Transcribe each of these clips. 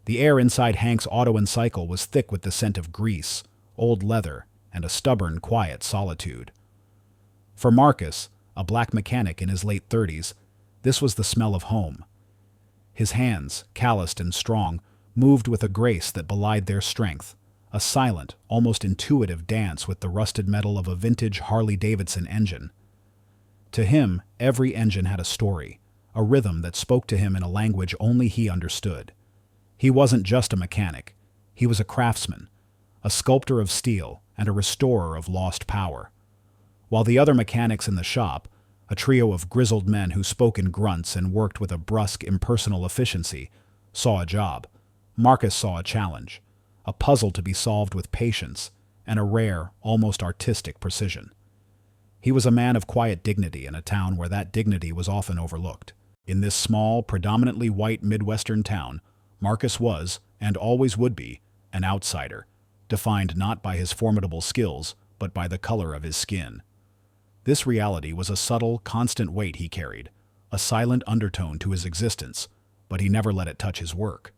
The air inside Hank's auto and cycle was thick with the scent of grease, old leather, and a stubborn, quiet solitude. For Marcus, a black mechanic in his late 30s, this was the smell of home. His hands, calloused and strong, moved with a grace that belied their strength, a silent, almost intuitive dance with the rusted metal of a vintage Harley-Davidson engine. To him, every engine had a story, a rhythm that spoke to him in a language only he understood. He wasn't just a mechanic. He was a craftsman, a sculptor of steel, and a restorer of lost power. While the other mechanics in the shop, a trio of grizzled men who spoke in grunts and worked with a brusque, impersonal efficiency, saw a job, Marcus saw a challenge, a puzzle to be solved with patience and a rare, almost artistic precision. He was a man of quiet dignity in a town where that dignity was often overlooked. In this small, predominantly white Midwestern town, Marcus was, and always would be, an outsider, defined not by his formidable skills, but by the color of his skin. This reality was a subtle, constant weight he carried, a silent undertone to his existence, but he never let it touch his work.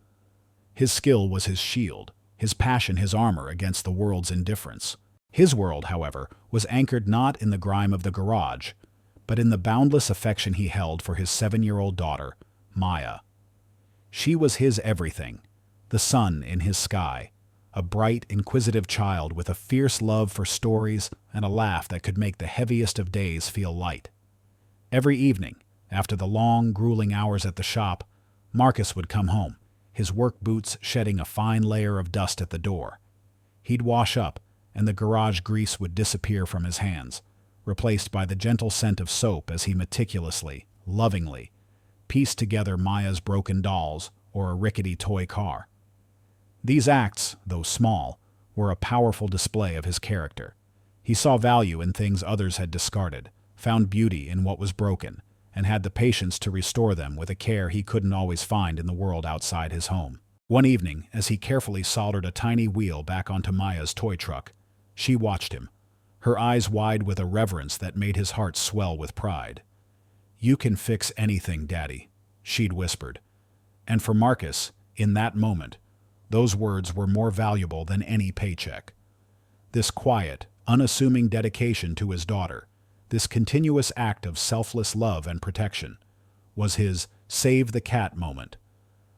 His skill was his shield, his passion his armor against the world's indifference. His world, however, was anchored not in the grime of the garage, but in the boundless affection he held for his 7-year-old daughter, Maya. She was his everything, the sun in his sky, a bright, inquisitive child with a fierce love for stories and a laugh that could make the heaviest of days feel light. Every evening, after the long, grueling hours at the shop, Marcus would come home, his work boots shedding a fine layer of dust at the door. He'd wash up, and the garage grease would disappear from his hands, replaced by the gentle scent of soap as he meticulously, lovingly, pieced together Maya's broken dolls or a rickety toy car. These acts, though small, were a powerful display of his character. He saw value in things others had discarded, found beauty in what was broken, and had the patience to restore them with a care he couldn't always find in the world outside his home. One evening, as he carefully soldered a tiny wheel back onto Maya's toy truck, she watched him, her eyes wide with a reverence that made his heart swell with pride. "You can fix anything, Daddy," she'd whispered. And for Marcus, in that moment, those words were more valuable than any paycheck. This quiet, unassuming dedication to his daughter, this continuous act of selfless love and protection, was his save the cat moment,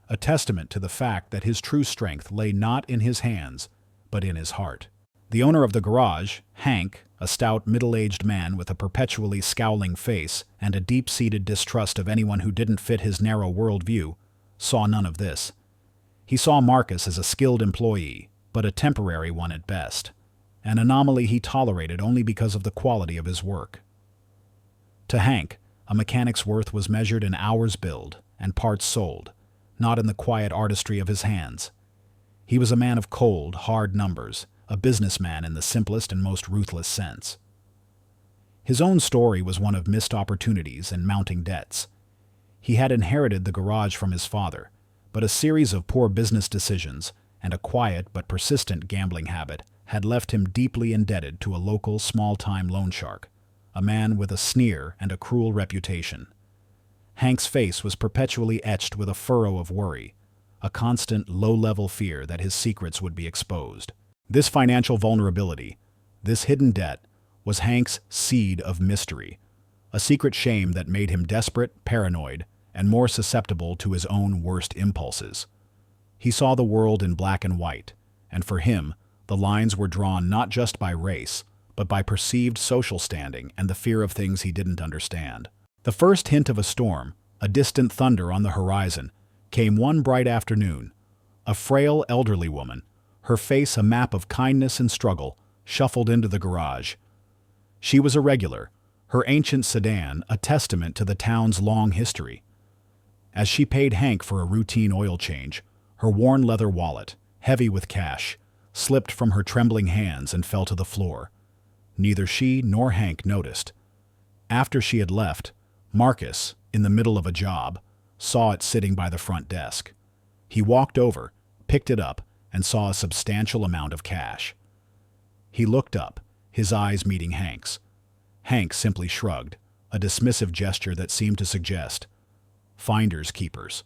a testament to the fact that his true strength lay not in his hands, but in his heart. The owner of the garage, Hank, a stout middle-aged man with a perpetually scowling face and a deep-seated distrust of anyone who didn't fit his narrow worldview, saw none of this. He saw Marcus as a skilled employee, but a temporary one at best, an anomaly he tolerated only because of the quality of his work. To Hank, a mechanic's worth was measured in hours billed and parts sold, not in the quiet artistry of his hands. He was a man of cold, hard numbers, a businessman in the simplest and most ruthless sense. His own story was one of missed opportunities and mounting debts. He had inherited the garage from his father, but a series of poor business decisions and a quiet but persistent gambling habit had left him deeply indebted to a local small-time loan shark, a man with a sneer and a cruel reputation. Hank's face was perpetually etched with a furrow of worry, a constant low-level fear that his secrets would be exposed. This financial vulnerability, this hidden debt, was Hank's seed of mystery, a secret shame that made him desperate, paranoid, and more susceptible to his own worst impulses. He saw the world in black and white, and for him, the lines were drawn not just by race, but by perceived social standing and the fear of things he didn't understand. The first hint of a storm, a distant thunder on the horizon, came one bright afternoon. A frail, elderly woman, her face a map of kindness and struggle, shuffled into the garage. She was a regular, her ancient sedan a testament to the town's long history. As she paid Hank for a routine oil change, her worn leather wallet, heavy with cash, slipped from her trembling hands and fell to the floor. Neither she nor Hank noticed. After she had left, Marcus, in the middle of a job, saw it sitting by the front desk. He walked over, picked it up, and saw a substantial amount of cash. He looked up, his eyes meeting Hank's. Hank simply shrugged, a dismissive gesture that seemed to suggest, "Finders keepers."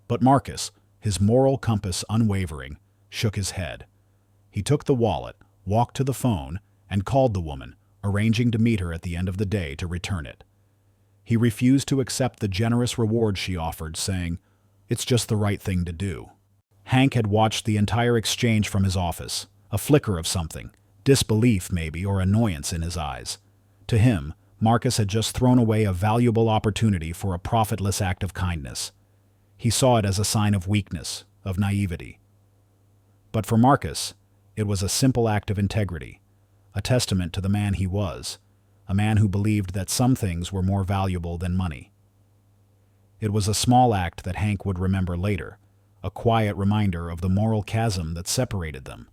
But Marcus, his moral compass unwavering, shook his head. He took the wallet, walked to the phone, and called the woman, arranging to meet her at the end of the day to return it. He refused to accept the generous reward she offered, saying, "It's just the right thing to do." Hank had watched the entire exchange from his office, a flicker of something, disbelief maybe, or annoyance in his eyes. To him, Marcus had just thrown away a valuable opportunity for a profitless act of kindness. He saw it as a sign of weakness, of naivety. But for Marcus, it was a simple act of integrity, a testament to the man he was, a man who believed that some things were more valuable than money. It was a small act that Hank would remember later, a quiet reminder of the moral chasm that separated them,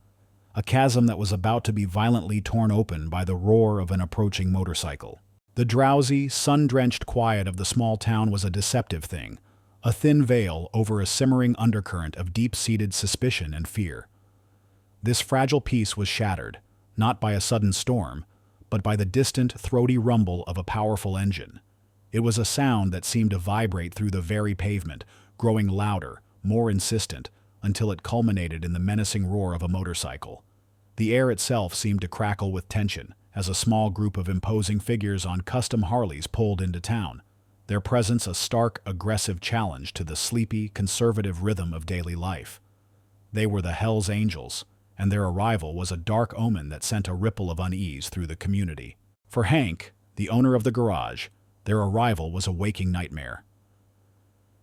a chasm that was about to be violently torn open by the roar of an approaching motorcycle. The drowsy, sun-drenched quiet of the small town was a deceptive thing, a thin veil over a simmering undercurrent of deep-seated suspicion and fear. This fragile peace was shattered, not by a sudden storm, but by the distant, throaty rumble of a powerful engine. It was a sound that seemed to vibrate through the very pavement, growing louder, more insistent, until it culminated in the menacing roar of a motorcycle. The air itself seemed to crackle with tension as a small group of imposing figures on custom Harleys pulled into town, their presence a stark, aggressive challenge to the sleepy, conservative rhythm of daily life. They were the Hells Angels, and their arrival was a dark omen that sent a ripple of unease through the community. For Hank, the owner of the garage, their arrival was a waking nightmare.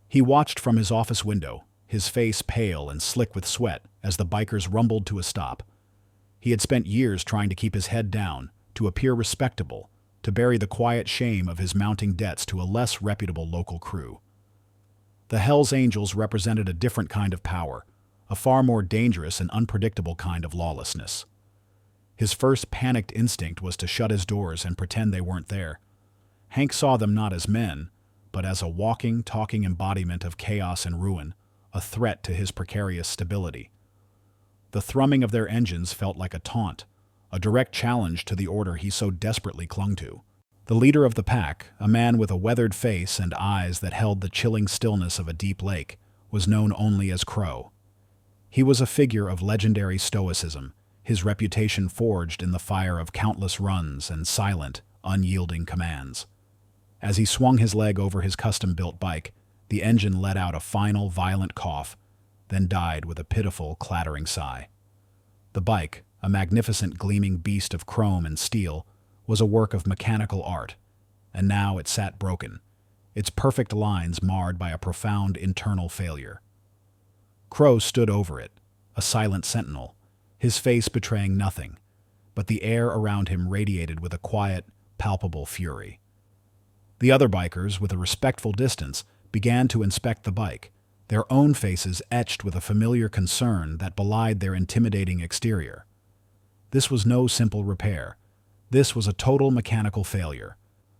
He watched from his office window, his face pale and slick with sweat as the bikers rumbled to a stop. He had spent years trying to keep his head down, to appear respectable, to bury the quiet shame of his mounting debts to a less reputable local crew. The Hells Angels represented a different kind of power, a far more dangerous and unpredictable kind of lawlessness. His first panicked instinct was to shut his doors and pretend they weren't there. Hank saw them not as men, but as a walking, talking embodiment of chaos and ruin, a threat to his precarious stability. The thrumming of their engines felt like a taunt, a direct challenge to the order he so desperately clung to. The leader of the pack, a man with a weathered face and eyes that held the chilling stillness of a deep lake, was known only as Crow. He was a figure of legendary stoicism, his reputation forged in the fire of countless runs and silent, unyielding commands. As he swung his leg over his custom-built bike, the engine let out a final, violent cough, then died with a pitiful, clattering sigh. The bike, a magnificent gleaming beast of chrome and steel, was a work of mechanical art, and now it sat broken, its perfect lines marred by a profound internal failure. Crow stood over it, a silent sentinel, his face betraying nothing, but the air around him radiated with a quiet, palpable fury. The other bikers, with a respectful distance, began to inspect the bike, their own faces etched with a familiar concern that belied their intimidating exterior. This was no simple repair. This was a total mechanical failure,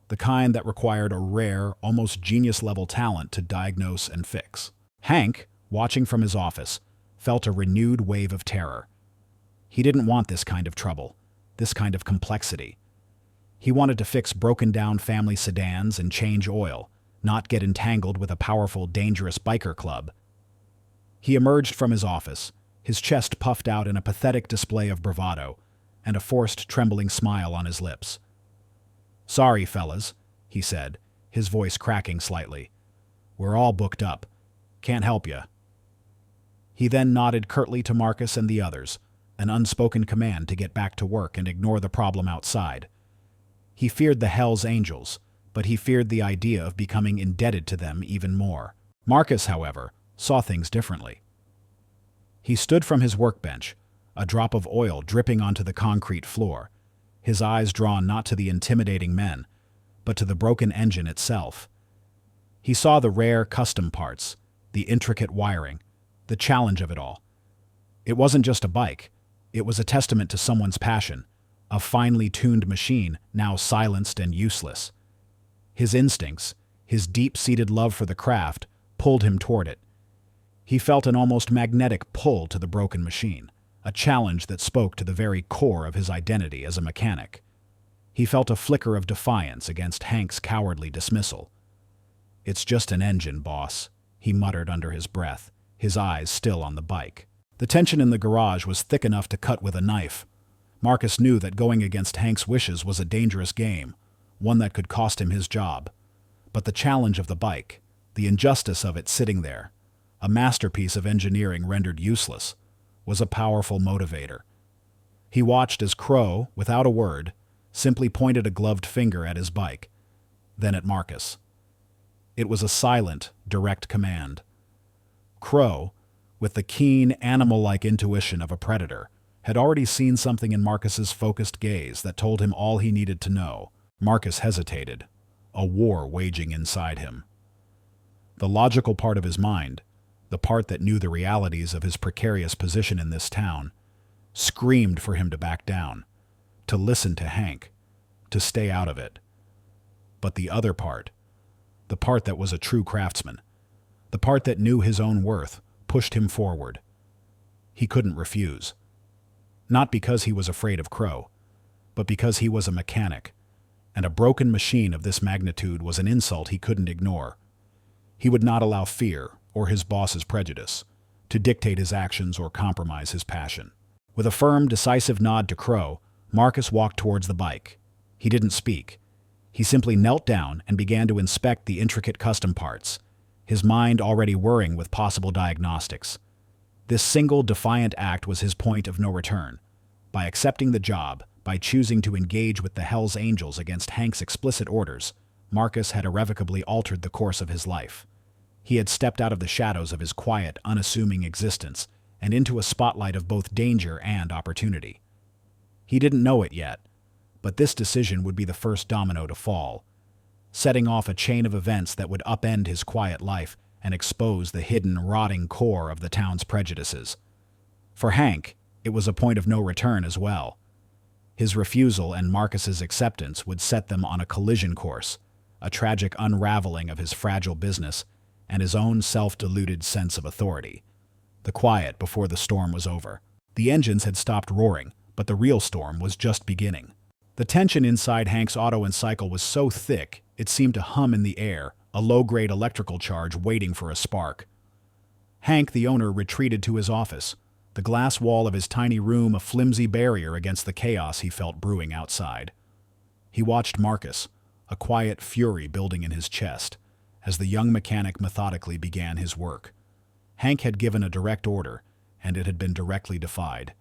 the kind that required a rare, almost genius-level talent to diagnose and fix. Hank, watching from his office, felt a renewed wave of terror. He didn't want this kind of trouble, this kind of complexity. He wanted to fix broken-down family sedans and change oil, not get entangled with a powerful, dangerous biker club. He emerged from his office, his chest puffed out in a pathetic display of bravado, and a forced, trembling smile on his lips. "Sorry, fellas," he said, his voice cracking slightly. "We're all booked up. Can't help ya." He then nodded curtly to Marcus and the others, an unspoken command to get back to work and ignore the problem outside. He feared the Hells Angels, but he feared the idea of becoming indebted to them even more. Marcus, however, saw things differently. He stood from his workbench, a drop of oil dripping onto the concrete floor, his eyes drawn not to the intimidating men, but to the broken engine itself. He saw the rare custom parts, the intricate wiring, the challenge of it all. It wasn't just a bike, it was a testament to someone's passion, a finely tuned machine now silenced and useless. His instincts, his deep-seated love for the craft, pulled him toward it. He felt an almost magnetic pull to the broken machine, a challenge that spoke to the very core of his identity as a mechanic. He felt a flicker of defiance against Hank's cowardly dismissal. "It's just an engine, boss," he muttered under his breath, his eyes still on the bike. The tension in the garage was thick enough to cut with a knife. Marcus knew that going against Hank's wishes was a dangerous game, one that could cost him his job. But the challenge of the bike, the injustice of it sitting there, a masterpiece of engineering rendered useless, was a powerful motivator. He watched as Crow, without a word, simply pointed a gloved finger at his bike, then at Marcus. It was a silent, direct command. Crow, with the keen, animal-like intuition of a predator, had already seen something in Marcus's focused gaze that told him all he needed to know. Marcus hesitated, a war waging inside him. The logical part of his mind, the part that knew the realities of his precarious position in this town, screamed for him to back down, to listen to Hank, to stay out of it. But the other part, the part that was a true craftsman, the part that knew his own worth, pushed him forward. He couldn't refuse. Not because he was afraid of Crow, but because he was a mechanic, and a broken machine of this magnitude was an insult he couldn't ignore. He would not allow fear, or his boss's prejudice, to dictate his actions or compromise his passion. With a firm, decisive nod to Crow, Marcus walked towards the bike. He didn't speak. He simply knelt down and began to inspect the intricate custom parts, his mind already whirring with possible diagnostics. This single defiant act was his point of no return. By accepting the job, by choosing to engage with the Hells Angels against Hank's explicit orders, Marcus had irrevocably altered the course of his life. He had stepped out of the shadows of his quiet, unassuming existence and into a spotlight of both danger and opportunity. He didn't know it yet, but this decision would be the first domino to fall, setting off a chain of events that would upend his quiet life and expose the hidden, rotting core of the town's prejudices. For Hank, it was a point of no return as well. His refusal and Marcus's acceptance would set them on a collision course, a tragic unraveling of his fragile business and his own self-deluded sense of authority. The quiet before the storm was over. The engines had stopped roaring, but the real storm was just beginning. The tension inside Hank's auto and cycle was so thick, it seemed to hum in the air, a low-grade electrical charge waiting for a spark. Hank, the owner, retreated to his office, the glass wall of his tiny room a flimsy barrier against the chaos he felt brewing outside. He watched Marcus, a quiet fury building in his chest, as the young mechanic methodically began his work. Hank had given a direct order, and it had been directly defied.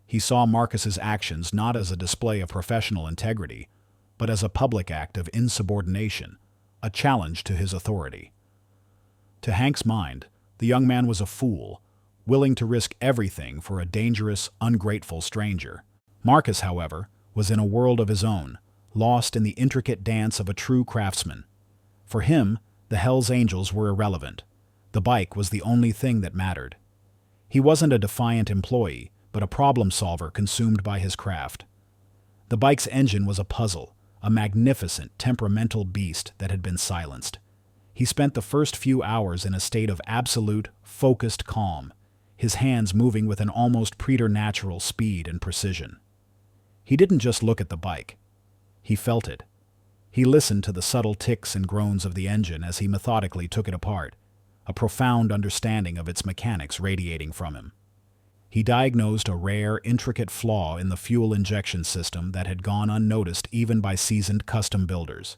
He saw Marcus's actions not as a display of professional integrity, but as a public act of insubordination, a challenge to his authority. To Hank's mind, the young man was a fool, willing to risk everything for a dangerous, ungrateful stranger. Marcus, however, was in a world of his own, lost in the intricate dance of a true craftsman. For him, the Hells Angels were irrelevant. The bike was the only thing that mattered. He wasn't a defiant employee, but a problem solver consumed by his craft. The bike's engine was a puzzle, a magnificent, temperamental beast that had been silenced. He spent the first few hours in a state of absolute, focused calm, his hands moving with an almost preternatural speed and precision. He didn't just look at the bike. He felt it. He listened to the subtle ticks and groans of the engine as he methodically took it apart, a profound understanding of its mechanics radiating from him. He diagnosed a rare, intricate flaw in the fuel injection system that had gone unnoticed even by seasoned custom builders.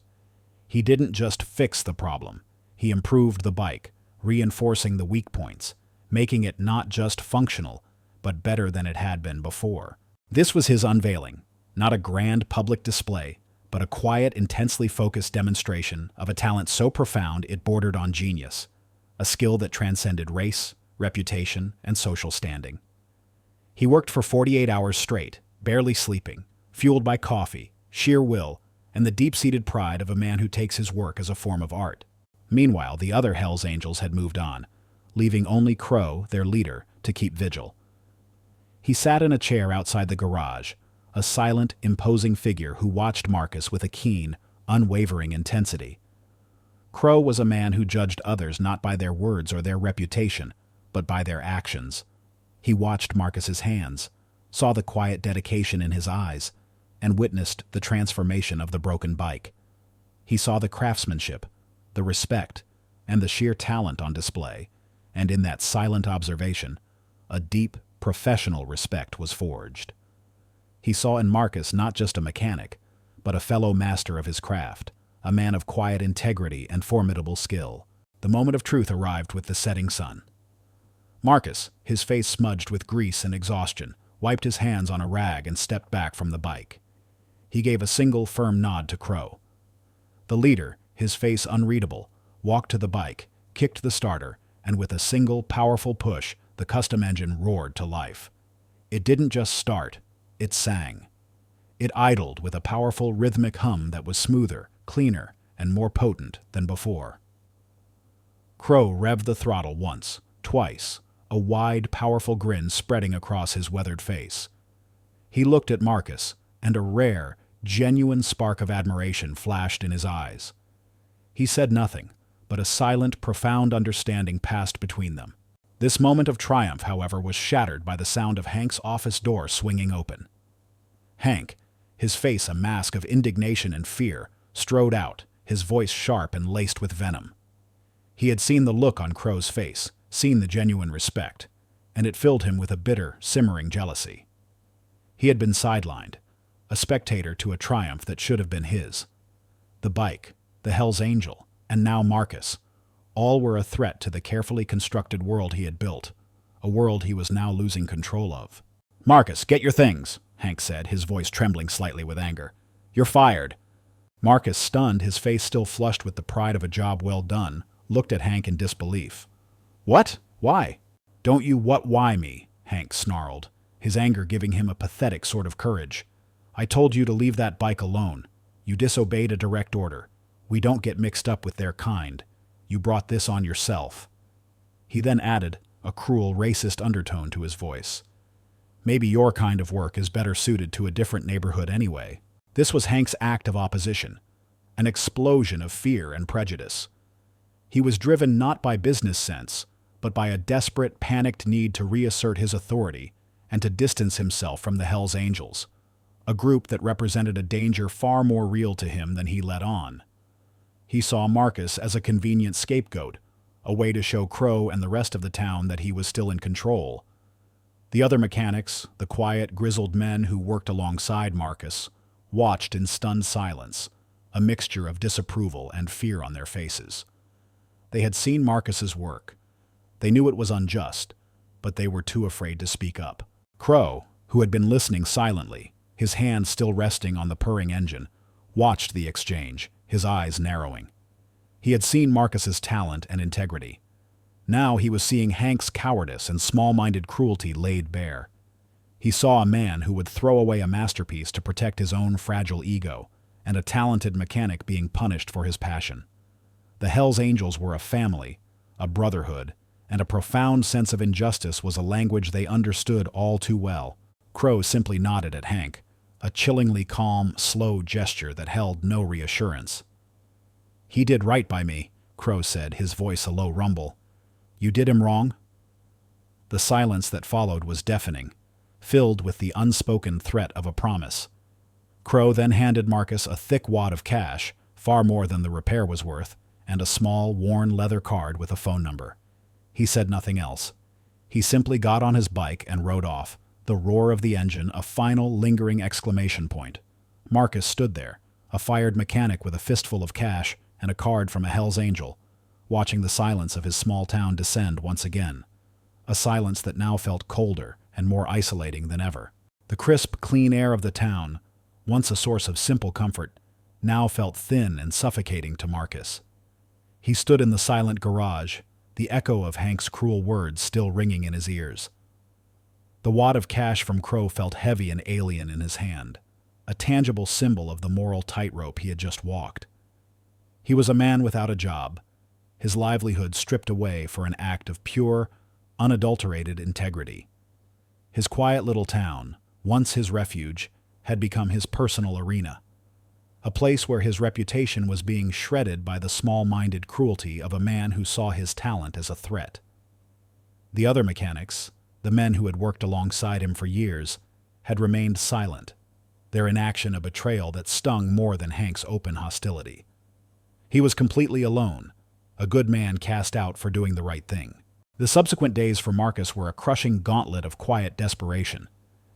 He didn't just fix the problem. He improved the bike, reinforcing the weak points, making it not just functional, but better than it had been before. This was his unveiling, not a grand public display, but a quiet, intensely focused demonstration of a talent so profound it bordered on genius, a skill that transcended race, reputation, and social standing. He worked for 48 hours straight, barely sleeping, fueled by coffee, sheer will, and the deep-seated pride of a man who takes his work as a form of art. Meanwhile, the other Hells Angels had moved on, leaving only Crow, their leader, to keep vigil. He sat in a chair outside the garage, a silent, imposing figure who watched Marcus with a keen, unwavering intensity. Crow was a man who judged others not by their words or their reputation, but by their actions. He watched Marcus's hands, saw the quiet dedication in his eyes, and witnessed the transformation of the broken bike. He saw the craftsmanship, the respect, and the sheer talent on display, and in that silent observation, a deep, professional respect was forged. He saw in Marcus not just a mechanic, but a fellow master of his craft, a man of quiet integrity and formidable skill. The moment of truth arrived with the setting sun. Marcus, his face smudged with grease and exhaustion, wiped his hands on a rag and stepped back from the bike. He gave a single firm nod to Crow. The leader, his face unreadable, walked to the bike, kicked the starter, and with a single powerful push, the custom engine roared to life. It didn't just start, it sang. It idled with a powerful rhythmic hum that was smoother, cleaner, and more potent than before. Crow revved the throttle once, twice, a wide, powerful grin spreading across his weathered face. He looked at Marcus, and a rare, genuine spark of admiration flashed in his eyes. He said nothing, but a silent, profound understanding passed between them. This moment of triumph, however, was shattered by the sound of Hank's office door swinging open. Hank, his face a mask of indignation and fear, strode out, his voice sharp and laced with venom. He had seen the look on Crow's face, seen the genuine respect, and it filled him with a bitter, simmering jealousy. He had been sidelined, a spectator to a triumph that should have been his. The bike, the Hell's Angel, and now Marcus, all were a threat to the carefully constructed world he had built, a world he was now losing control of. "Marcus, get your things," Hank said, his voice trembling slightly with anger. "You're fired." Marcus, stunned, his face still flushed with the pride of a job well done, looked at Hank in disbelief. "What? Why?" "Don't you why me," Hank snarled, his anger giving him a pathetic sort of courage. "I told you to leave that bike alone. You disobeyed a direct order. We don't get mixed up with their kind. You brought this on yourself." He then added, a cruel, racist undertone to his voice. "Maybe your kind of work is better suited to a different neighborhood anyway." This was Hank's act of opposition, an explosion of fear and prejudice. He was driven not by business sense, but by a desperate, panicked need to reassert his authority and to distance himself from the Hell's Angels, a group that represented a danger far more real to him than he let on. He saw Marcus as a convenient scapegoat, a way to show Crow and the rest of the town that he was still in control. The other mechanics, the quiet, grizzled men who worked alongside Marcus, watched in stunned silence, a mixture of disapproval and fear on their faces. They had seen Marcus's work. They knew it was unjust, but they were too afraid to speak up. Crow, who had been listening silently, his hand still resting on the purring engine, watched the exchange, his eyes narrowing. He had seen Marcus's talent and integrity. Now he was seeing Hank's cowardice and small-minded cruelty laid bare. He saw a man who would throw away a masterpiece to protect his own fragile ego, and a talented mechanic being punished for his passion. The Hell's Angels were a family, a brotherhood, and a profound sense of injustice was a language they understood all too well. Crow simply nodded at Hank, a chillingly calm, slow gesture that held no reassurance. "He did right by me," Crow said, his voice a low rumble. "You did him wrong?" The silence that followed was deafening, filled with the unspoken threat of a promise. Crow then handed Marcus a thick wad of cash, far more than the repair was worth, and a small, worn leather card with a phone number. He said nothing else. He simply got on his bike and rode off, the roar of the engine a final, lingering exclamation point. Marcus stood there, a fired mechanic with a fistful of cash and a card from a Hell's Angel, watching the silence of his small town descend once again, a silence that now felt colder and more isolating than ever. The crisp, clean air of the town, once a source of simple comfort, now felt thin and suffocating to Marcus. He stood in the silent garage, the echo of Hank's cruel words still ringing in his ears. The wad of cash from Crow felt heavy and alien in his hand, a tangible symbol of the moral tightrope he had just walked. He was a man without a job, his livelihood stripped away for an act of pure, unadulterated integrity. His quiet little town, once his refuge, had become his personal arena, a place where his reputation was being shredded by the small-minded cruelty of a man who saw his talent as a threat. The other mechanics, the men who had worked alongside him for years, had remained silent, their inaction a betrayal that stung more than Hank's open hostility. He was completely alone, a good man cast out for doing the right thing. The subsequent days for Marcus were a crushing gauntlet of quiet desperation.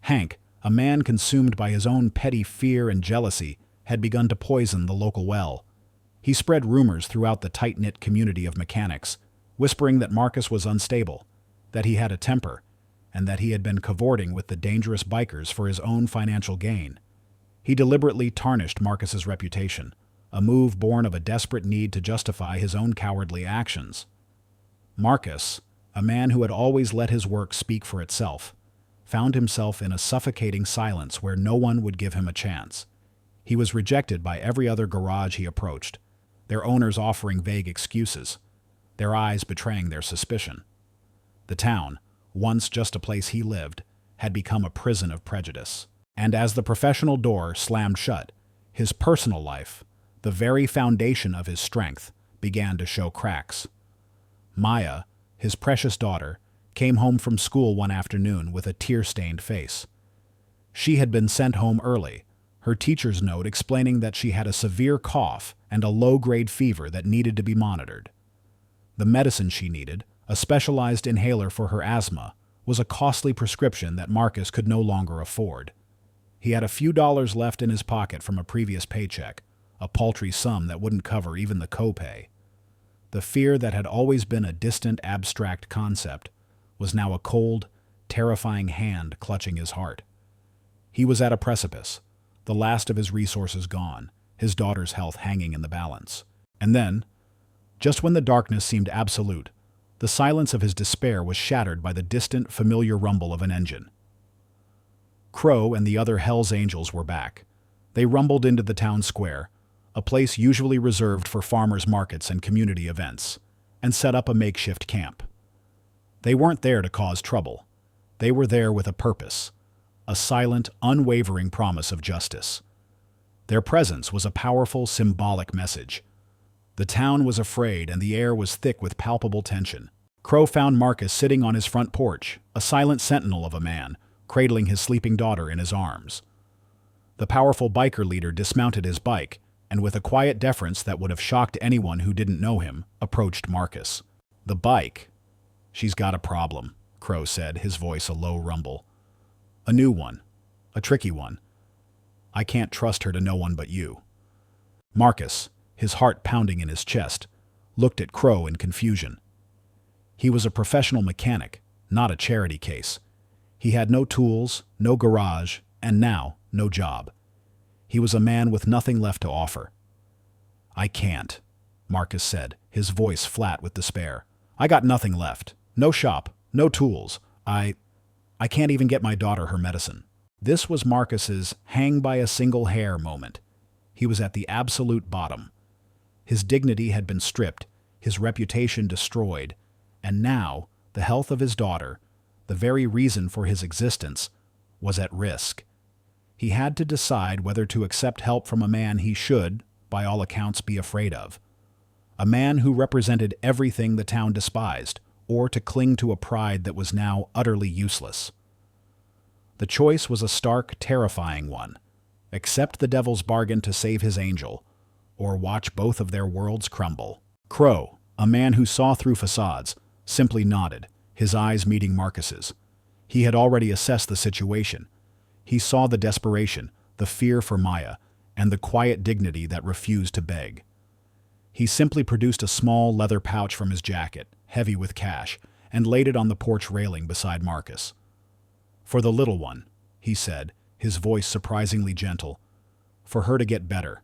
Hank, a man consumed by his own petty fear and jealousy, had begun to poison the local well. He spread rumors throughout the tight-knit community of mechanics, whispering that Marcus was unstable, that he had a temper, and that he had been cavorting with the dangerous bikers for his own financial gain. He deliberately tarnished Marcus's reputation, a move born of a desperate need to justify his own cowardly actions. Marcus, a man who had always let his work speak for itself, found himself in a suffocating silence where no one would give him a chance. He was rejected by every other garage he approached, their owners offering vague excuses, their eyes betraying their suspicion. The town, once just a place he lived, had become a prison of prejudice. And as the professional door slammed shut, his personal life, the very foundation of his strength, began to show cracks. Maya, his precious daughter, came home from school one afternoon with a tear-stained face. She had been sent home early, her teacher's note explaining that she had a severe cough and a low-grade fever that needed to be monitored. The medicine she needed, a specialized inhaler for her asthma, was a costly prescription that Marcus could no longer afford. He had a few dollars left in his pocket from a previous paycheck, a paltry sum that wouldn't cover even the copay. The fear that had always been a distant, abstract concept was now a cold, terrifying hand clutching his heart. He was at a precipice, the last of his resources gone, his daughter's health hanging in the balance. And then, just when the darkness seemed absolute, the silence of his despair was shattered by the distant, familiar rumble of an engine. Crow and the other Hells Angels were back. They rumbled into the town square, a place usually reserved for farmers' markets and community events, and set up a makeshift camp. They weren't there to cause trouble. They were there with a purpose, a silent, unwavering promise of justice. Their presence was a powerful, symbolic message. The town was afraid and the air was thick with palpable tension. Crow found Marcus sitting on his front porch, a silent sentinel of a man, cradling his sleeping daughter in his arms. The powerful biker leader dismounted his bike, and with a quiet deference that would have shocked anyone who didn't know him, approached Marcus. "The bike. She's got a problem," Crow said, his voice a low rumble. "A new one. A tricky one. I can't trust her to no one but you." Marcus, his heart pounding in his chest, looked at Crow in confusion. He was a professional mechanic, not a charity case. He had no tools, no garage, and now no job. He was a man with nothing left to offer. "I can't," Marcus said, his voice flat with despair. "I got nothing left. No shop, no tools. I can't even get my daughter her medicine." This was Marcus's hang-by-a-single-hair moment. He was at the absolute bottom. His dignity had been stripped, his reputation destroyed, and now the health of his daughter, the very reason for his existence, was at risk. He had to decide whether to accept help from a man he should, by all accounts, be afraid of. A man who represented everything the town despised, or to cling to a pride that was now utterly useless. The choice was a stark, terrifying one. Accept the devil's bargain to save his angel, or watch both of their worlds crumble. Crow, a man who saw through facades, simply nodded, his eyes meeting Marcus's. He had already assessed the situation. He saw the desperation, the fear for Maya, and the quiet dignity that refused to beg. He simply produced a small leather pouch from his jacket, heavy with cash, and laid it on the porch railing beside Marcus. "For the little one," he said, his voice surprisingly gentle. "For her to get better.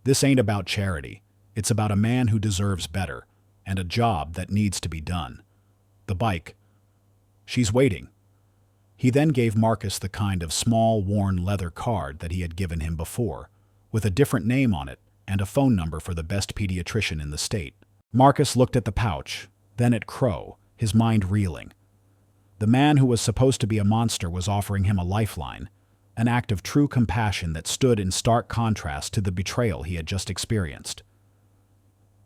This ain't about charity. It's about a man who deserves better, and a job that needs to be done. The bike. She's waiting." He then gave Marcus the kind of small, worn leather card that he had given him before, with a different name on it and a phone number for the best pediatrician in the state. Marcus looked at the pouch, then at Crow, his mind reeling. The man who was supposed to be a monster was offering him a lifeline, an act of true compassion that stood in stark contrast to the betrayal he had just experienced.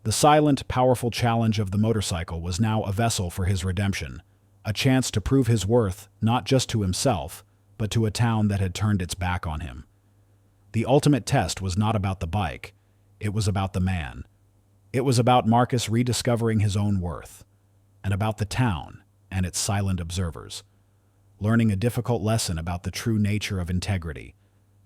The silent, powerful challenge of the motorcycle was now a vessel for his redemption, a chance to prove his worth not just to himself, but to a town that had turned its back on him. The ultimate test was not about the bike, it was about the man. It was about Marcus rediscovering his own worth. and about the town and its silent observers, learning a difficult lesson about the true nature of integrity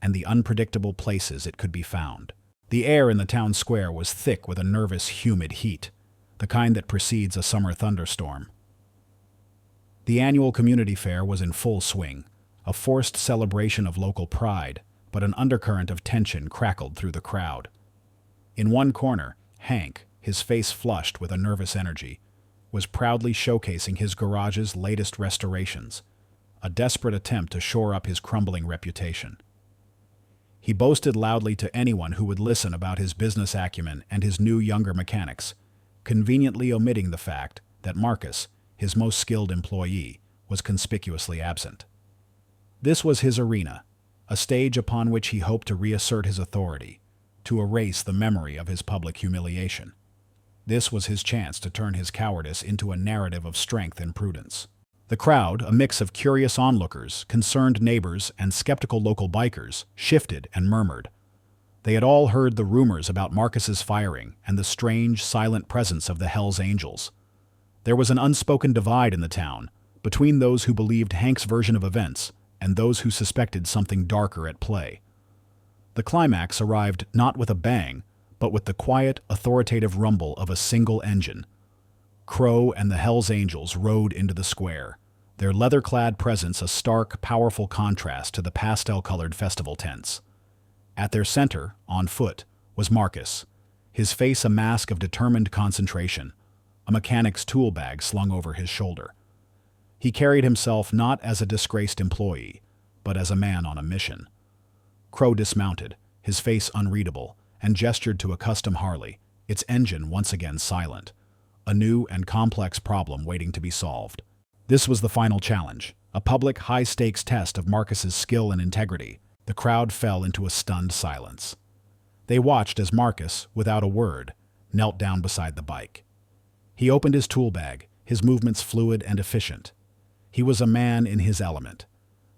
and the unpredictable places it could be found. The air in the town square was thick with a nervous, humid heat, the kind that precedes a summer thunderstorm. The annual community fair was in full swing, a forced celebration of local pride, but an undercurrent of tension crackled through the crowd. In one corner, Hank, his face flushed with a nervous energy, was proudly showcasing his garage's latest restorations, a desperate attempt to shore up his crumbling reputation. He boasted loudly to anyone who would listen about his business acumen and his new younger mechanics, conveniently omitting the fact that Marcus, his most skilled employee, was conspicuously absent. This was his arena, a stage upon which he hoped to reassert his authority, to erase the memory of his public humiliation. This was his chance to turn his cowardice into a narrative of strength and prudence. The crowd, a mix of curious onlookers, concerned neighbors, and skeptical local bikers, shifted and murmured. They had all heard the rumors about Marcus's firing and the strange, silent presence of the Hells Angels. There was an unspoken divide in the town, between those who believed Hank's version of events and those who suspected something darker at play. The climax arrived not with a bang, but with the quiet, authoritative rumble of a single engine. Crow and the Hells Angels rode into the square, their leather-clad presence a stark, powerful contrast to the pastel-colored festival tents. At their center, on foot, was Marcus, his face a mask of determined concentration, a mechanic's tool bag slung over his shoulder. He carried himself not as a disgraced employee, but as a man on a mission. Crow dismounted, his face unreadable, and gestured to a custom Harley, its engine once again silent, a new and complex problem waiting to be solved. This was the final challenge, a public, high-stakes test of Marcus's skill and integrity. The crowd fell into a stunned silence. They watched as Marcus, without a word, knelt down beside the bike. He opened his tool bag, his movements fluid and efficient. He was a man in his element,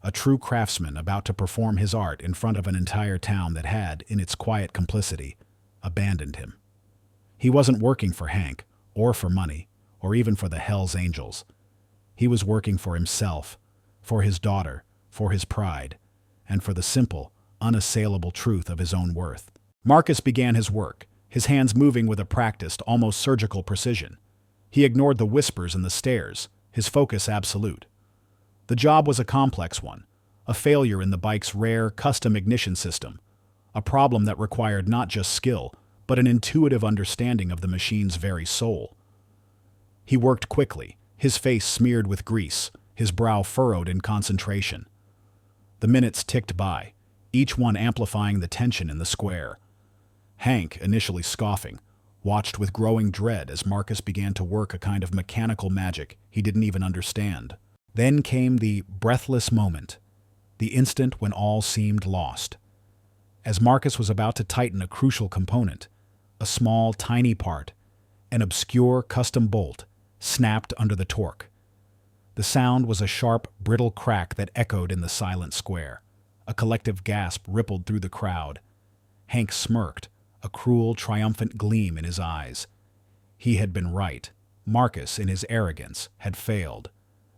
a true craftsman about to perform his art in front of an entire town that had, in its quiet complicity, abandoned him. He wasn't working for Hank, or for money, or even for the Hells Angels. He was working for himself, for his daughter, for his pride, and for the simple, unassailable truth of his own worth. Marcus began his work, his hands moving with a practiced, almost surgical precision. He ignored the whispers and the stares, his focus absolute. The job was a complex one, a failure in the bike's rare, custom ignition system, a problem that required not just skill, but an intuitive understanding of the machine's very soul. He worked quickly, his face smeared with grease, his brow furrowed in concentration. The minutes ticked by, each one amplifying the tension in the square. Hank, initially scoffing, watched with growing dread as Marcus began to work a kind of mechanical magic he didn't even understand. Then came the breathless moment, the instant when all seemed lost. As Marcus was about to tighten a crucial component, a small, tiny part, an obscure custom bolt, snapped under the torque. The sound was a sharp, brittle crack that echoed in the silent square. A collective gasp rippled through the crowd. Hank smirked, a cruel, triumphant gleam in his eyes. He had been right. Marcus, in his arrogance, had failed.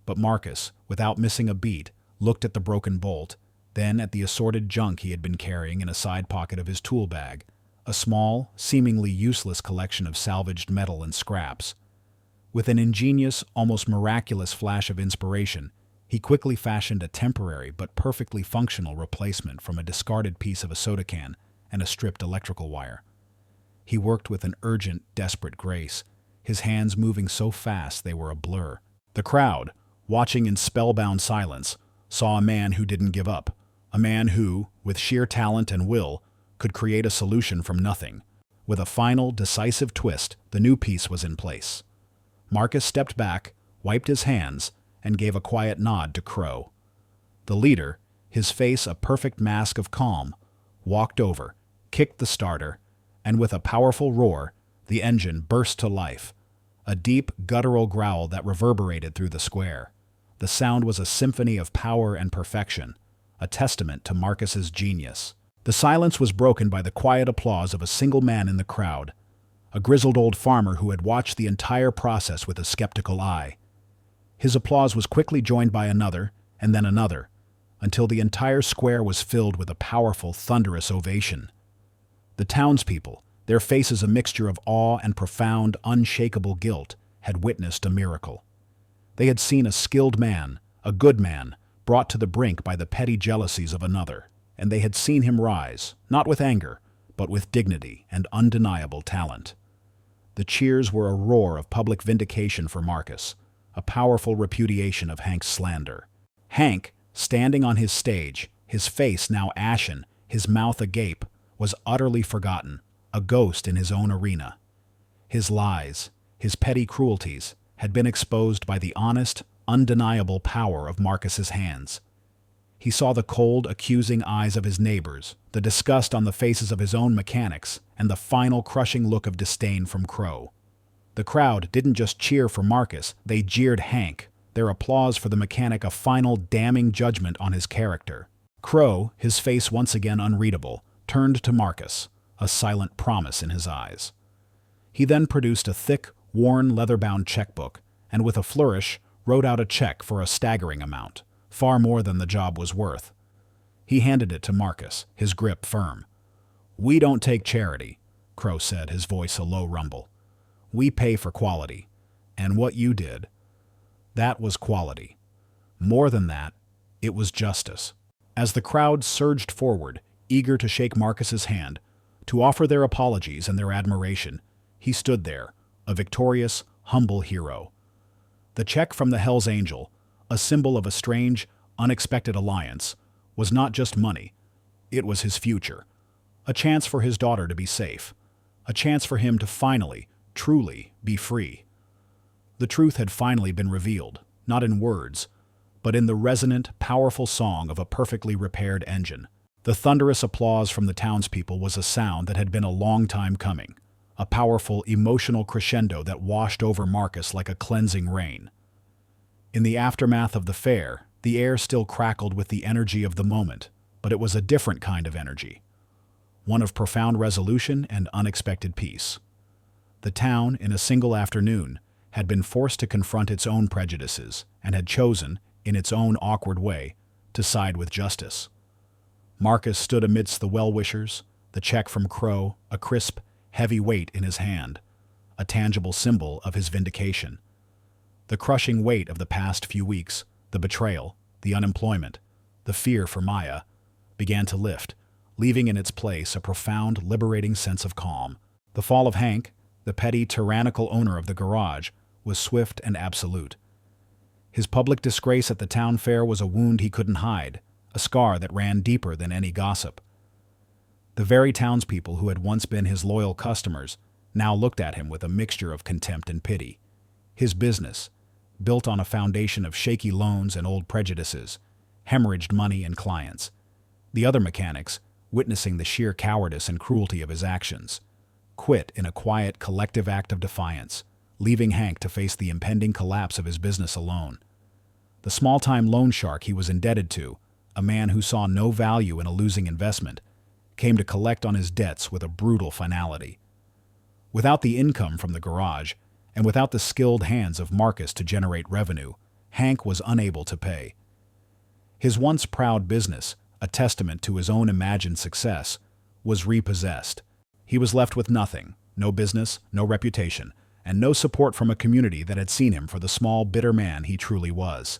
But Marcus, without missing a beat, looked at the broken bolt, then at the assorted junk he had been carrying in a side pocket of his tool bag, a small, seemingly useless collection of salvaged metal and scraps. With an ingenious, almost miraculous flash of inspiration, he quickly fashioned a temporary but perfectly functional replacement from a discarded piece of a soda can and a stripped electrical wire. He worked with an urgent, desperate grace, his hands moving so fast they were a blur. The crowd, watching in spellbound silence, saw a man who didn't give up, a man who, with sheer talent and will, could create a solution from nothing. With a final, decisive twist, the new piece was in place. Marcus stepped back, wiped his hands, and gave a quiet nod to Crow. The leader, his face a perfect mask of calm, walked over, kicked the starter, and with a powerful roar, the engine burst to life, a deep, guttural growl that reverberated through the square. The sound was a symphony of power and perfection, a testament to Marcus's genius. The silence was broken by the quiet applause of a single man in the crowd, a grizzled old farmer who had watched the entire process with a skeptical eye. His applause was quickly joined by another, and then another, until the entire square was filled with a powerful, thunderous ovation. The townspeople, their faces a mixture of awe and profound, unshakable guilt, had witnessed a miracle. They had seen a skilled man, a good man, brought to the brink by the petty jealousies of another, and they had seen him rise, not with anger, but with dignity and undeniable talent. The cheers were a roar of public vindication for Marcus, a powerful repudiation of Hank's slander. Hank, standing on his stage, his face now ashen, his mouth agape, was utterly forgotten, a ghost in his own arena. His lies, his petty cruelties, had been exposed by the honest, undeniable power of Marcus's hands. He saw the cold, accusing eyes of his neighbors, the disgust on the faces of his own mechanics, and the final crushing look of disdain from Crow. The crowd didn't just cheer for Marcus, they jeered Hank, their applause for the mechanic a final damning judgment on his character. Crow, his face once again unreadable, turned to Marcus, a silent promise in his eyes. He then produced a thick, worn, leather-bound checkbook, and with a flourish, wrote out a check for a staggering amount, far more than the job was worth. He handed it to Marcus, his grip firm. "We don't take charity," Crow said, his voice a low rumble. "We pay for quality. And what you did, that was quality. More than that, it was justice." As the crowd surged forward, eager to shake Marcus's hand, to offer their apologies and their admiration, he stood there, a victorious, humble hero. The check from the Hells Angel, a symbol of a strange, unexpected alliance, was not just money. It was his future. A chance for his daughter to be safe. A chance for him to finally, truly, be free. The truth had finally been revealed, not in words, but in the resonant, powerful song of a perfectly repaired engine. The thunderous applause from the townspeople was a sound that had been a long time coming, a powerful, emotional crescendo that washed over Marcus like a cleansing rain. In the aftermath of the fair, the air still crackled with the energy of the moment, but it was a different kind of energy, one of profound resolution and unexpected peace. The town, in a single afternoon, had been forced to confront its own prejudices and had chosen, in its own awkward way, to side with justice. Marcus stood amidst the well-wishers, the check from Crow, a crisp, heavy weight in his hand, a tangible symbol of his vindication. The crushing weight of the past few weeks, the betrayal, the unemployment, the fear for Maya, began to lift, leaving in its place a profound, liberating sense of calm. The fall of Hank, the petty, tyrannical owner of the garage, was swift and absolute. His public disgrace at the town fair was a wound he couldn't hide, a scar that ran deeper than any gossip. The very townspeople who had once been his loyal customers now looked at him with a mixture of contempt and pity. His business, built on a foundation of shaky loans and old prejudices, hemorrhaged money and clients. The other mechanics, witnessing the sheer cowardice and cruelty of his actions, quit in a quiet, collective act of defiance, leaving Hank to face the impending collapse of his business alone. The small-time loan shark he was indebted to, a man who saw no value in a losing investment, came to collect on his debts with a brutal finality. Without the income from the garage, and without the skilled hands of Marcus to generate revenue, Hank was unable to pay. His once proud business, a testament to his own imagined success, was repossessed. He was left with nothing, no business, no reputation, and no support from a community that had seen him for the small, bitter man he truly was.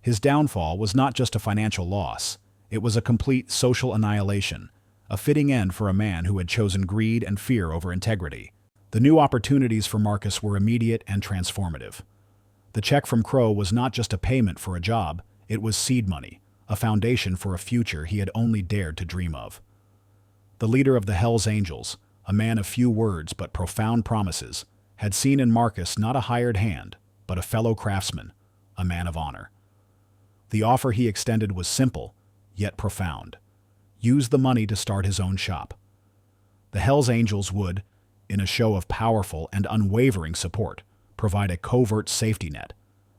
His downfall was not just a financial loss, it was a complete social annihilation, a fitting end for a man who had chosen greed and fear over integrity. The new opportunities for Marcus were immediate and transformative. The check from Crow was not just a payment for a job, it was seed money, a foundation for a future he had only dared to dream of. The leader of the Hells Angels, a man of few words but profound promises, had seen in Marcus not a hired hand, but a fellow craftsman, a man of honor. The offer he extended was simple, yet profound. Use the money to start his own shop. The Hells Angels would, in a show of powerful and unwavering support, provide a covert safety net.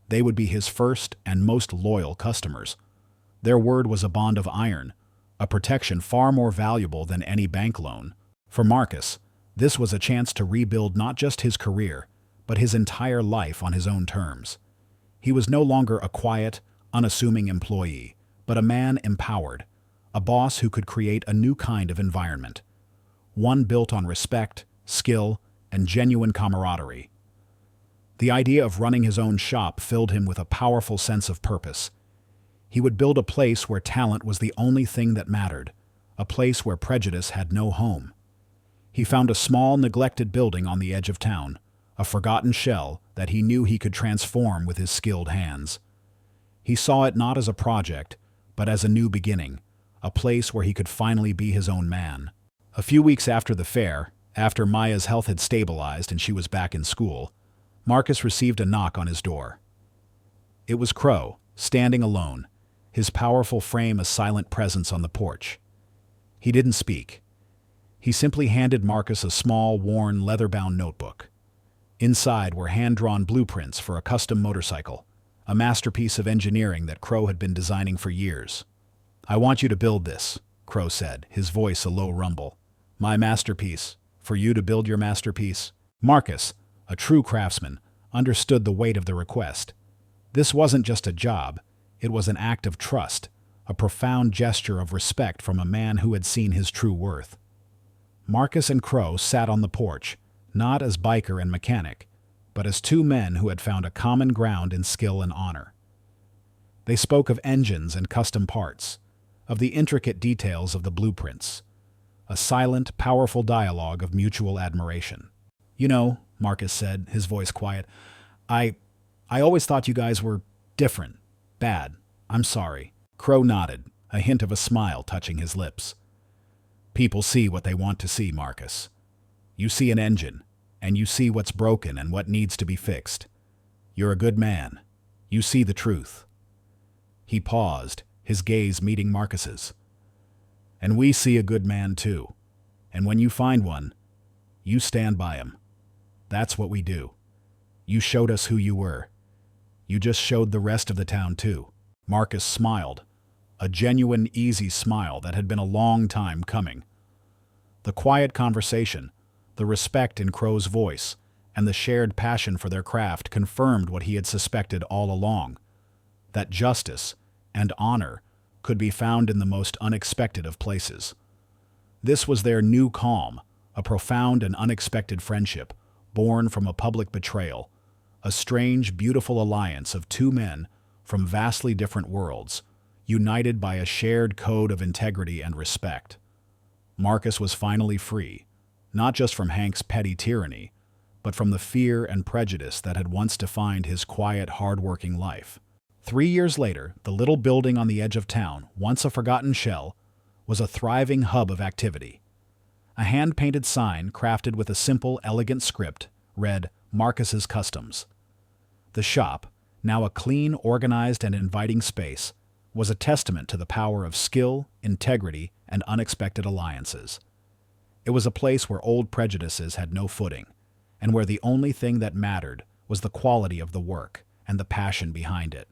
They would be his first and most loyal customers. Their word was a bond of iron, a protection far more valuable than any bank loan. For Marcus, This was a chance to rebuild not just his career, but his entire life on his own terms. He was no longer a quiet, unassuming employee, but a man empowered, a boss who could create a new kind of environment, one built on respect, skill, and genuine camaraderie. The idea of running his own shop filled him with a powerful sense of purpose. He would build a place where talent was the only thing that mattered, a place where prejudice had no home. He found a small, neglected building on the edge of town, a forgotten shell that he knew he could transform with his skilled hands. He saw it not as a project, but as a new beginning, a place where he could finally be his own man. A few weeks after the fair, after Maya's health had stabilized and she was back in school, Marcus received a knock on his door. It was Crow, standing alone, his powerful frame a silent presence on the porch. He didn't speak. He simply handed Marcus a small, worn, leather-bound notebook. Inside were hand-drawn blueprints for a custom motorcycle, a masterpiece of engineering that Crow had been designing for years. "I want you to build this," Crow said, his voice a low rumble. "My masterpiece, for you to build your masterpiece." Marcus, a true craftsman, understood the weight of the request. This wasn't just a job, it was an act of trust, a profound gesture of respect from a man who had seen his true worth. Marcus and Crow sat on the porch, not as biker and mechanic, but as two men who had found a common ground in skill and honor. They spoke of engines and custom parts, of the intricate details of the blueprints, a silent, powerful dialogue of mutual admiration. "You know," Marcus said, his voice quiet, I always thought you guys were different, bad. I'm sorry." Crow nodded, a hint of a smile touching his lips. "People see what they want to see, Marcus. You see an engine, and you see what's broken and what needs to be fixed. You're a good man. You see the truth." He paused, his gaze meeting Marcus's. "And we see a good man too. And when you find one, you stand by him. That's what we do. You showed us who you were. You just showed the rest of the town too." Marcus smiled, a genuine, easy smile that had been a long time coming. The quiet conversation, the respect in Crow's voice, and the shared passion for their craft confirmed what he had suspected all along, that justice and honor could be found in the most unexpected of places. This was their new calm, a profound and unexpected friendship, born from a public betrayal, a strange, beautiful alliance of two men from vastly different worlds, united by a shared code of integrity and respect. Marcus was finally free, not just from Hank's petty tyranny, but from the fear and prejudice that had once defined his quiet, hard-working life. 3 years later, the little building on the edge of town, once a forgotten shell, was a thriving hub of activity. A hand-painted sign crafted with a simple, elegant script read, "Marcus's Customs." The shop, now a clean, organized, and inviting space, was a testament to the power of skill, integrity, and unexpected alliances. It was a place where old prejudices had no footing, and where the only thing that mattered was the quality of the work and the passion behind it.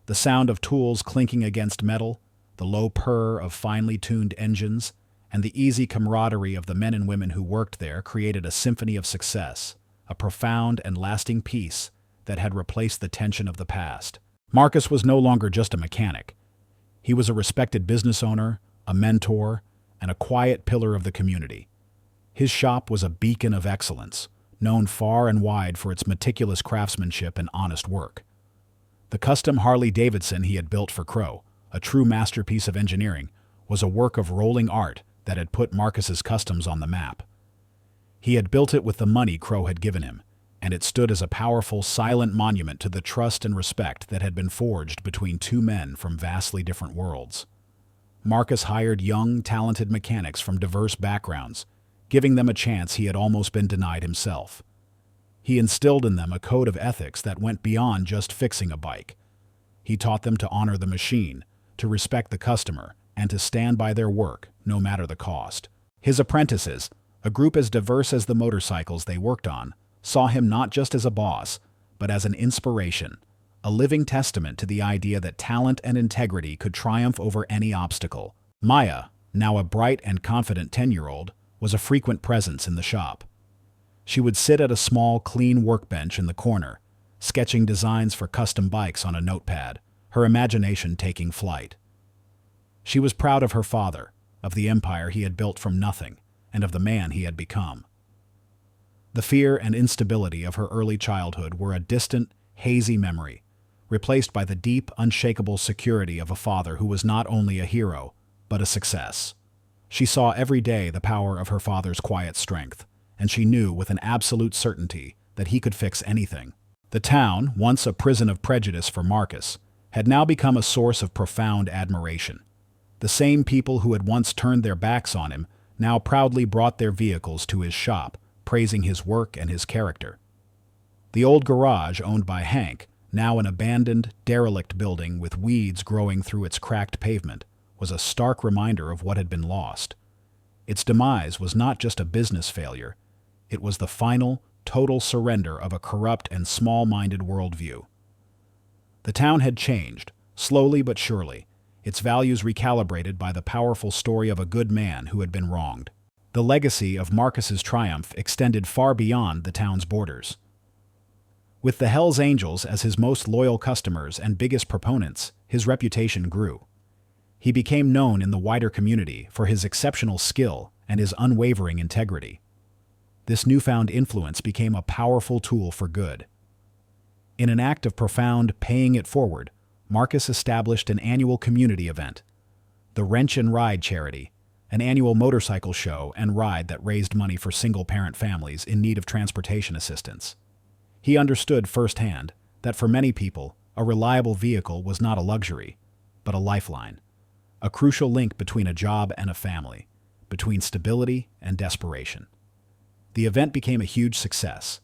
The sound of tools clinking against metal, the low purr of finely tuned engines, and the easy camaraderie of the men and women who worked there created a symphony of success, a profound and lasting peace that had replaced the tension of the past. Marcus was no longer just a mechanic. He was a respected business owner, a mentor, and a quiet pillar of the community. His shop was a beacon of excellence, known far and wide for its meticulous craftsmanship and honest work. The custom Harley-Davidson he had built for Crow, a true masterpiece of engineering, was a work of rolling art that had put Marcus's Customs on the map. He had built it with the money Crow had given him, and it stood as a powerful, silent monument to the trust and respect that had been forged between two men from vastly different worlds. Marcus hired young, talented mechanics from diverse backgrounds, giving them a chance he had almost been denied himself. He instilled in them a code of ethics that went beyond just fixing a bike. He taught them to honor the machine, to respect the customer, and to stand by their work, no matter the cost. His apprentices, a group as diverse as the motorcycles they worked on, saw him not just as a boss, but as an inspiration, a living testament to the idea that talent and integrity could triumph over any obstacle. Maya, now a bright and confident 10-year-old, was a frequent presence in the shop. She would sit at a small, clean workbench in the corner, sketching designs for custom bikes on a notepad, her imagination taking flight. She was proud of her father, of the empire he had built from nothing, and of the man he had become. The fear and instability of her early childhood were a distant, hazy memory, replaced by the deep, unshakable security of a father who was not only a hero, but a success. She saw every day the power of her father's quiet strength, and she knew with an absolute certainty that he could fix anything. The town, once a prison of prejudice for Marcus, had now become a source of profound admiration. The same people who had once turned their backs on him now proudly brought their vehicles to his shop, praising his work and his character. The old garage owned by Hank, now an abandoned, derelict building with weeds growing through its cracked pavement, was a stark reminder of what had been lost. Its demise was not just a business failure, it was the final, total surrender of a corrupt and small-minded worldview. The town had changed, slowly but surely, its values recalibrated by the powerful story of a good man who had been wronged. The legacy of Marcus's triumph extended far beyond the town's borders. With the Hells Angels as his most loyal customers and biggest proponents, his reputation grew. He became known in the wider community for his exceptional skill and his unwavering integrity. This newfound influence became a powerful tool for good. In an act of profound paying it forward, Marcus established an annual community event, the Wrench and Ride charity, an annual motorcycle show and ride that raised money for single-parent families in need of transportation assistance. He understood firsthand that for many people, a reliable vehicle was not a luxury, but a lifeline, a crucial link between a job and a family, between stability and desperation. The event became a huge success,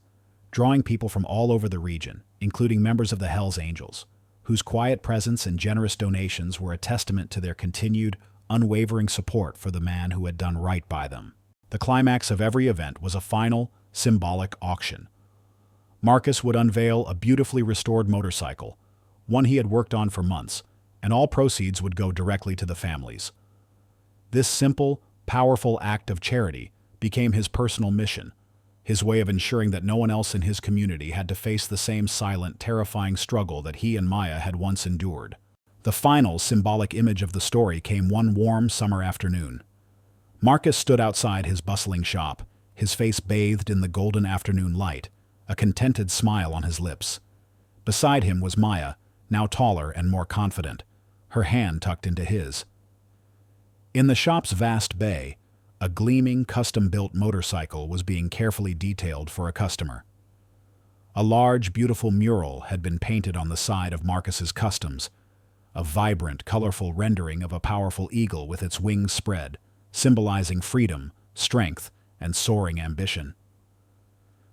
drawing people from all over the region, including members of the Hells Angels, whose quiet presence and generous donations were a testament to their continued, unwavering support for the man who had done right by them. The climax of every event was a final, symbolic auction. Marcus would unveil a beautifully restored motorcycle, one he had worked on for months, and all proceeds would go directly to the families. This simple, powerful act of charity became his personal mission, his way of ensuring that no one else in his community had to face the same silent, terrifying struggle that he and Maya had once endured. The final symbolic image of the story came one warm summer afternoon. Marcus stood outside his bustling shop, his face bathed in the golden afternoon light, a contented smile on his lips. Beside him was Maya, now taller and more confident, her hand tucked into his. In the shop's vast bay, a gleaming, custom-built motorcycle was being carefully detailed for a customer. A large, beautiful mural had been painted on the side of Marcus's Customs, a vibrant, colorful rendering of a powerful eagle with its wings spread, symbolizing freedom, strength, and soaring ambition.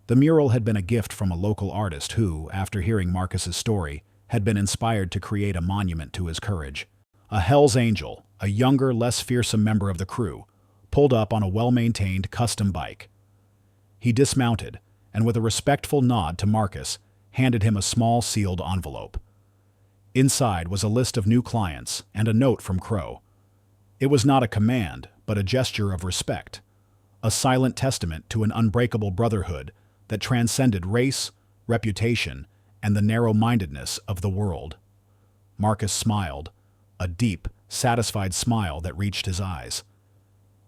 The mural had been a gift from a local artist who, after hearing Marcus's story, had been inspired to create a monument to his courage. A Hells Angel, a younger, less fearsome member of the crew, pulled up on a well-maintained custom bike. He dismounted, and with a respectful nod to Marcus, handed him a small sealed envelope. Inside was a list of new clients and a note from Crow. It was not a command, but a gesture of respect, a silent testament to an unbreakable brotherhood that transcended race, reputation, and the narrow-mindedness of the world. Marcus smiled, a deep, satisfied smile that reached his eyes.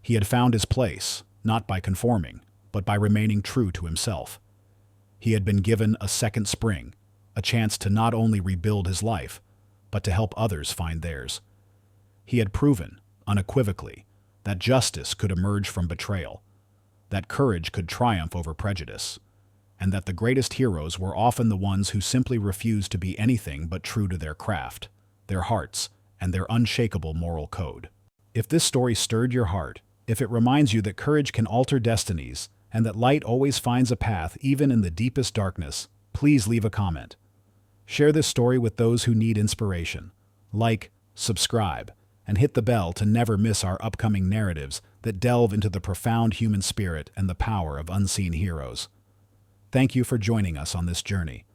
He had found his place, not by conforming, but by remaining true to himself. He had been given a second spring, a chance to not only rebuild his life, but to help others find theirs. He had proven, unequivocally, that justice could emerge from betrayal, that courage could triumph over prejudice, and that the greatest heroes were often the ones who simply refused to be anything but true to their craft, their hearts, and their unshakable moral code. If this story stirred your heart, if it reminds you that courage can alter destinies and that light always finds a path even in the deepest darkness, please leave a comment. Share this story with those who need inspiration. Like, subscribe, and hit the bell to never miss our upcoming narratives that delve into the profound human spirit and the power of unseen heroes. Thank you for joining us on this journey.